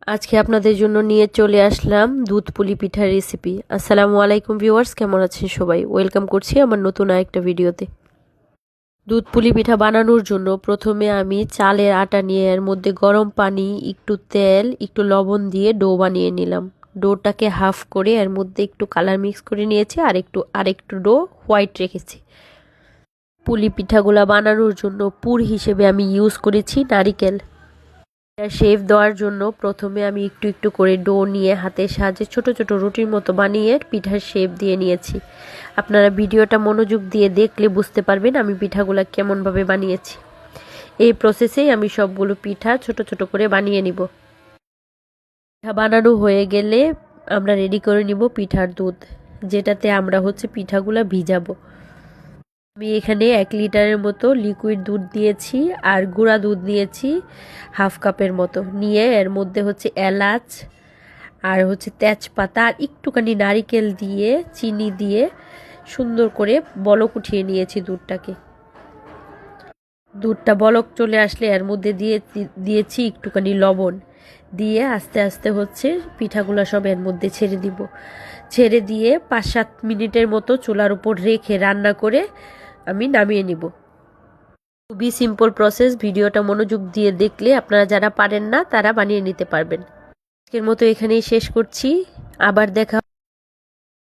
আজকে আপনাদের জন্য নিয়ে চলে আসলাম দুধ পুলি পিঠার রেসিপি। আসসালামু আলাইকুম ভিউয়ার্স, কেমন আছেন সবাই? ওয়েলকাম করছি আমার নতুন আরেকটা ভিডিওতে। দুধ পুলি পিঠা বানানোর জন্য প্রথমে আমি চালের আটা নিয়ে এর মধ্যে গরম পানি, একটু তেল, একটু লবণ দিয়ে ডো বানিয়ে নিলাম। ডোটাকে হাফ করে এর মধ্যে একটু কালার মিক্স করে নিয়েছি, আর একটু ডো হোয়াইট রেখেছি। পুলি পিঠাগুলা বানানোর জন্য পুর হিসেবে আমি ইউজ করেছি নারিকেল। শেপ দেওয়ার জন্য প্রথমে আমি একটু একটু করে ডো নিয়ে হাতের সাহায্যে ছোট ছোট রুটির মতো বানিয়ে পিঠার শেপ দিয়ে নিয়েছি। আপনারা ভিডিওটা মনোযোগ দিয়ে দেখলে বুঝতে পারবেন আমি পিঠাগুলা কেমনভাবে বানিয়েছি। এই প্রসেসেই আমি সবগুলো পিঠা ছোট ছোট করে বানিয়ে নিব। পিঠা বানানো হয়ে গেলে আমরা রেডি করে নিব পিঠার দুধ, যেটাতে আমরা পিঠাগুলা ভিজাবো। আমি এখানে 1 লিটারের মতো লিকুইড দুধ দিয়েছি, আর গুঁড়া দুধ নিয়েছি হাফ কাপের মতো। নিয়ে এর মধ্যে এলাচ আর তেজপাতা আর একটুখানি নারিকেল দিয়ে চিনি দিয়ে সুন্দর করে বলক উঠিয়ে নিয়েছি দুধটাকে। দুধটা বলক চলে আসলে এর মধ্যে দিয়েছি একটুখানি লবণ দিয়ে আস্তে আস্তে পিঠাগুলো সব এর মধ্যে ছেড়ে দিব। ছেড়ে দিয়ে 5-7 মিনিটের মতো চুলার উপর রেখে রান্না করে আমি নামিয়ে নিব। খুবই সিম্পল প্রসেস, ভিডিওটা মনোযোগ দিয়ে দেখলে আপনারা যারা পারেন না তারা বানিয়ে নিতে পারবেন। আজকের মতো এখানেই শেষ করছি, আবার দেখা।